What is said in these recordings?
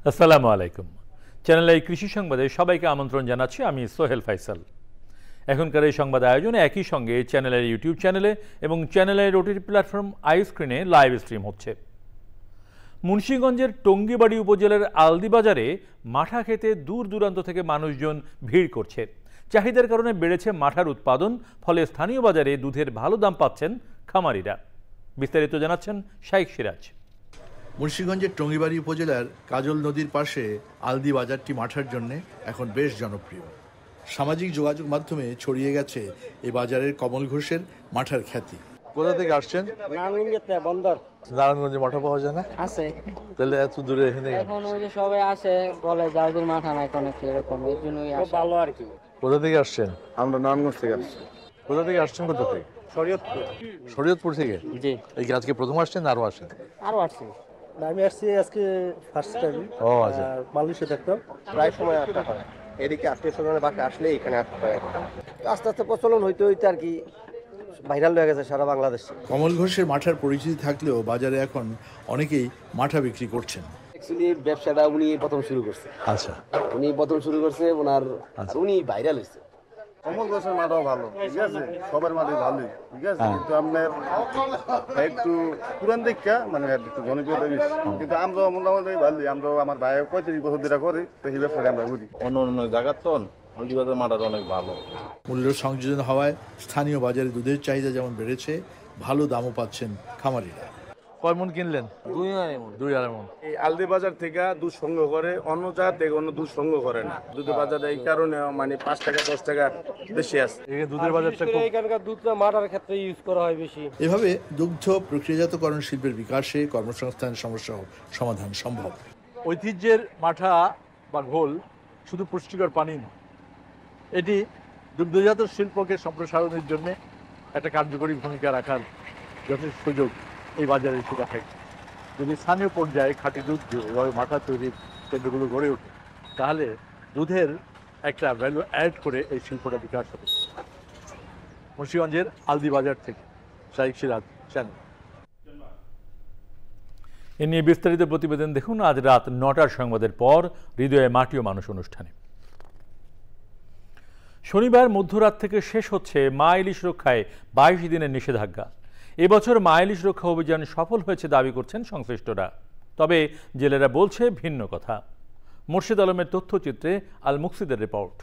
আসসালামু আলাইকুম। Channel I কৃষি সংবাদে সবাইকে আমন্ত্রণ জানাচ্ছি। আমি সোহেল ফাইসাল। এখনকার এই সংবাদ আয়োজনে একই সঙ্গে চ্যানেলের ইউটিউব চ্যানেলে এবং চ্যানেলের ওটিটি প্ল্যাটফর্ম আইস্ক্রিনে লাইভ স্ট্রিম হচ্ছে। মুন্সিগঞ্জের টঙ্গিবাড়ি উপজেলার আলদিবাজারে মাঠা খেতে দূর দূরান্ত থেকে মানুষজন ভিড় করছে। চাহিদার কারণে বেড়েছে মাঠার উৎপাদন, ফলে স্থানীয় বাজারে দুধের ভালো দাম পাচ্ছেন খামারিরা। বিস্তারিত জানাচ্ছেন শাইখ সিরাজ। মুন্সিগঞ্জের টঙ্গিবাড়ি উপজেলার কাজল নদীর পাশে আলদি বাজারটি মাঠার জন্য এখন বেশ জনপ্রিয়। সামাজিক যোগাযোগ মাধ্যমে ছড়িয়ে গেছে এই বাজারের কমল ঘোষের মাঠার খ্যাতি। কোথা থেকে আসছেন? নারায়ণগঞ্জে মাঠা পাওয়া যায় না? আছে। তাহলে এত দূরে এখানে এখন ওই যে সবাই আসে বলে যাদের মাথা নাই কোনো এরকম, এই জন্যই আসে। ভালো আর কি। কোথা থেকে আসছেন? আমরা নারায়ণগঞ্জ থেকে আসছি। কোথা থেকে আসছেন? কোথা থেকে? শরীয়তপুর থেকে। জি। এই কি আজকে প্রথম আসছেন আরো আসেন? আরো আসছে। আমি আসছি আজকে ফার্স্ট টাইম। ও আচ্ছা। মালয়েশিয়া থাকতাম। প্রায় সময় আসতে হয়, এদিকে আত্মীয় স্বজনের বাসা আসলে এখানে আসতে হয়। আস্তে আস্তে প্রচলন হইতে হইতে আর কি ভাইরাল হয়ে গেছে সারা বাংলাদেশে। কমল ঘোষের মাঠার পরিচিতি থাকলেও বাজারে এখন অনেকেই মাঠা বিক্রি করছেন। অ্যাকচুয়ালি ব্যবসাটা উনি প্রথম শুরু করছে। আচ্ছা। উনি ভাইরাল হয়েছে। কমল ঘোষের মাটাও ভালো, ঠিক আছে, সবার মাটি ভালোই, ঠিক আছে, কিন্তু আপনার একটু পুরান দেখা মানে একটু জনপ্রিয়তা বেশি, কিন্তু আমরা মোটামুটি ভালোই। আমরা আমার ভাই 35 বছর ধরে করে, তো এই ব্যবসাটা আমরা করি। অন্য অন্য জায়গার তো হলদিবাজার মাটাটা অনেক ভালো। মূল্য সংযোজন হওয়ায় স্থানীয় বাজারে দুধের চাহিদা যেমন বেড়েছে, ভালো দামও পাচ্ছেন খামারিরা। কয় মন কিনলেন? 2.5 মন। এই আলদি বাজার থেকে দুধ সংগ্রহ করে, অন্য জায়গা থেকে অন্য দুধ সংগ্রহ করে না। দুধের বাজারে এই কারণে মানে 5 টাকা 10 টাকা বেশি আছে। দুধের বাজারটা এখানকার দুধটা মাটার ক্ষেত্রে ইউজ করা হয় বেশি। এভাবে দুগ্ধ প্রক্রিয়াজাতকরণ শিল্পের বিকাশে কর্মসংস্থানের সমস্যা সমাধান সম্ভব। ঐতিহ্যের মাঠা বা ঘোল শুধু পুষ্টিকর পানি না, এটি দুগ্ধজাত শিল্পকে সম্প্রসারণের জন্য একটা কার্যকরী ভূমিকা রাখার যথেষ্ট সুযোগ এই বাজারে সুবিধা থাকে। যদি স্থানীয় পর্যায়ে খাঁটি দুধ এভাবে মাঠা তৈরির কেন্দ্রগুলো গড়ে ওঠে, তাহলে দুধের একটা ভ্যালু অ্যাড করে এই শিল্পটা বিকাশ হবে। মুন্সিগঞ্জের আলদি বাজার থেকে শাইখ সিরাজ, চ্যানেল। এ নিয়ে বিস্তারিত প্রতিবেদন দেখুন আজ রাত 9টার সংবাদের পর হৃদয়ে মাটিও মানুষ অনুষ্ঠানে। শনিবার মধ্যরাত থেকে শেষ হচ্ছে মা ইলিশ রক্ষায় 22 দিনের নিষেধাজ্ঞা। এবছর মা ইলিশ রক্ষা অভিযান সফল হয়েছে দাবি করছেন সংশ্লিষ্টরা, তবে জেলেরা বলছে ভিন্ন কথা। মোর্শেদ আলমের তথ্যচিত্রে আল মুকসিদের রিপোর্ট।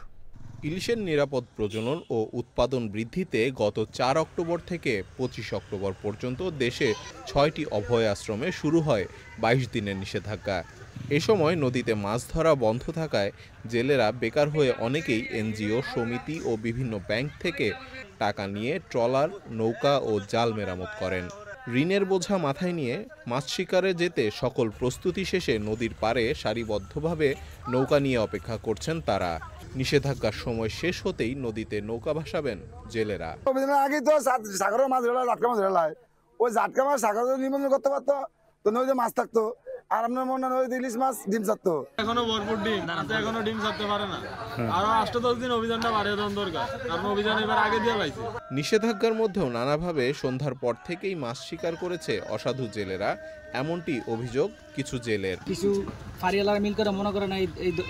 ইলিশের নিরাপদ প্রজনন ও উৎপাদন বৃদ্ধিতে গত 4 অক্টোবর থেকে 25 অক্টোবর পর্যন্ত দেশে 6টি অভয় আশ্রমে শুরু হয় 22 দিনের নিষেধাজ্ঞা। এ সময় নদীতে মাছ ধরা বন্ধ থাকায় জেলেরা বেকার হয়ে অনেকেই এনজিও, সমিতি ও বিভিন্ন ব্যাংক থেকে টাকা নিয়ে ট্রলার, নৌকা ও জাল মেরামত করেন। ঋণের বোঝা মাথায় নিয়ে মাছ শিকারে যেতে সকল প্রস্তুতি শেষে নদীর পাড়ে সারিবদ্ধভাবে নৌকা নিয়ে অপেক্ষা করছেন তারা। নিষেধাজ্ঞার সময় শেষ হতেই নদীতে নৌকা ভাসাবেন জেলেরা। আগে তো সাগরের মাছ ধরা, জাটকা মাছ ধরা, ওই জাটকা মাছ সাগরে নিবন্ধন করতে পারতো, তো নদীতে মাছ থাকতো, আর আপনার মনে হয় ইলিশ মাছ ডিম ছাড়তো। এখনো ভরপুর ডিম, এখনো ডিম ছাড়তে পারে না। আরো 8-10 দিন অভিযানটা বাড়িয়ে দেওয়ার দরকার, কারণ অভিযান এবার আগে দিয়ে লাইছে। নিষেধাজ্ঞার মধ্যেও নানাভাবে সন্ধ্যার পর থেকেই মাছ শিকার করেছে অসাধু জেলেরা, এমনটি অভিযোগ কিছু জেলের। কিছু ফারিয়ালার মিল করে মনে করেন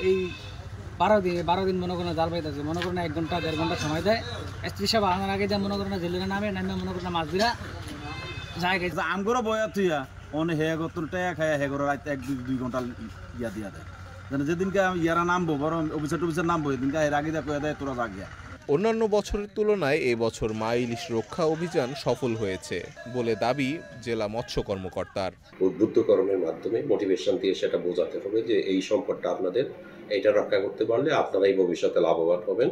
এই 12 দিন মনে করেন জাল পাইতেছে, মনে করেন 1 ঘন্টা 1.5 ঘন্টা সময় দেয়। স্ত্রী সাহেব আনার আগে যা মনে করেন জেলেরা নামে মনে করেন মাছ দিরা জায়গায় আমগরও বয়া থুইয়া অনে হেগর টাকা খায়, হেগর রাতে 1-2 ঘন্টা ইয়া দিয়া দেয়। যেদিনকে ইয়ারা নামবো, বরং অফিসার নামবো, এদিনকে এর আগে কয়ে দেয় তোরা জাগিয়া। অন্যান্য বছরের তুলনায় এবছর মা ইলিশ রক্ষা অভিযান সফল হয়েছে বলে দাবি জেলা মৎস্য কর্মকর্তার। উদ্বুদ্ধকরণের মাধ্যমে মোটিভেশন দিয়ে সেটা বোঝাতে হবে যে এই সম্পদটা আপনাদের, এটা রক্ষা করতে পারলে আপনারাই ভবিষ্যতে লাভবান হবেন।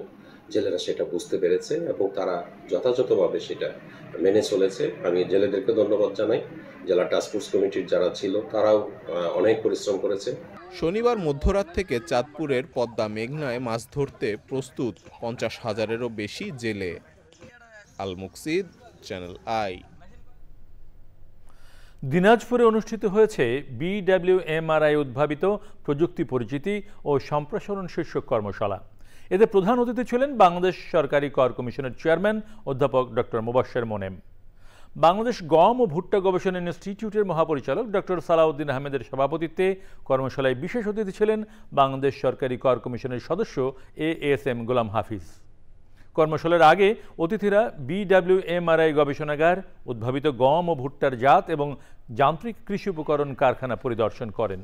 জেলেরা সেটা বুঝতে পেরেছে এবং তারা যথাযথভাবে সেটা মেনে চলেছে। আমি জেলেদেরকে ধন্যবাদ জানাই। জেলা টাস্কফোর্স কমিটির যারা ছিল তারাও অনেক পরিশ্রম করেছে। শনিবার মধ্যরাত থেকে চাঁদপুরের পদ্মা মেঘনায় মাছ ধরতে প্রস্তুত 50,000-এরও বেশি জেলে। আল মুকসিদ, চ্যানেল আই। দিনাজপুরে অনুষ্ঠিত হয়েছে BWMRI উদ্ভাবিত প্রযুক্তি পরিচিতি ও সম্প্রসারণ শীর্ষক কর্মশালা। এতে প্রধান অতিথি ছিলেন বাংলাদেশ সরকারি কর কমিশনের চেয়ারম্যান অধ্যাপক ডক্টর মুবাশ্বের মোনেম। বাংলাদেশ গম ও ভুট্টা গবেষণা ইনস্টিটিউটের মহাপরিচালক ডক্টর সালাউদ্দিন আহমেদের সভাপতিত্বে কর্মশালায় বিশেষ অতিথি ছিলেন বাংলাদেশ সরকারি কর কমিশনের সদস্য ASM গোলাম হাফিজ। কর্মশালার আগে অতিথিরা BWMRI গবেষণাগার, উদ্ভাবিত গম ও ভুট্টার জাত এবং যান্ত্রিক কৃষি উপকরণ কারখানা পরিদর্শন করেন।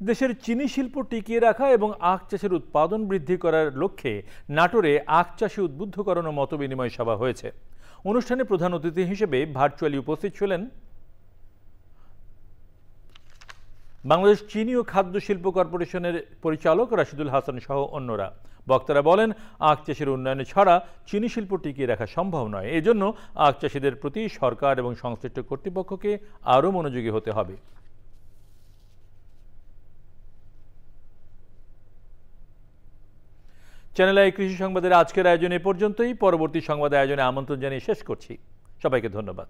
দেশের চিনি শিল্প টিকিয়ে রাখা এবং আখ চাষের উৎপাদন বৃদ্ধি করার লক্ষ্যে নাটোরে আখ চাষে উদ্বুদ্ধকরণ ও মতবিনিময় সভা হয়েছে। অনুষ্ঠানে প্রধান অতিথি হিসেবে ভার্চুয়ালি উপস্থিত ছিলেন বাংলাদেশ চিনি ও খাদ্য শিল্প কর্পোরেশনের পরিচালক রাশিদুল হাসান সহ অন্যরা। বক্তারা বলেন, আখ চাষের উন্নয়নে ছাড়া চিনি শিল্প টিকিয়ে রাখা সম্ভব নয়। এজন্য আখ চাষিদের প্রতি সরকার এবং সংশ্লিষ্ট কর্তৃপক্ষকে আরও মনোযোগী হতে হবে। চ্যানেল আই কৃষি সংবাদের আজকের আয়োজন এ পর্যন্তই। পরবর্তী সংবাদ আয়োজনে আমন্ত্রণ জানিয়ে শেষ করছি। সবাইকে ধন্যবাদ।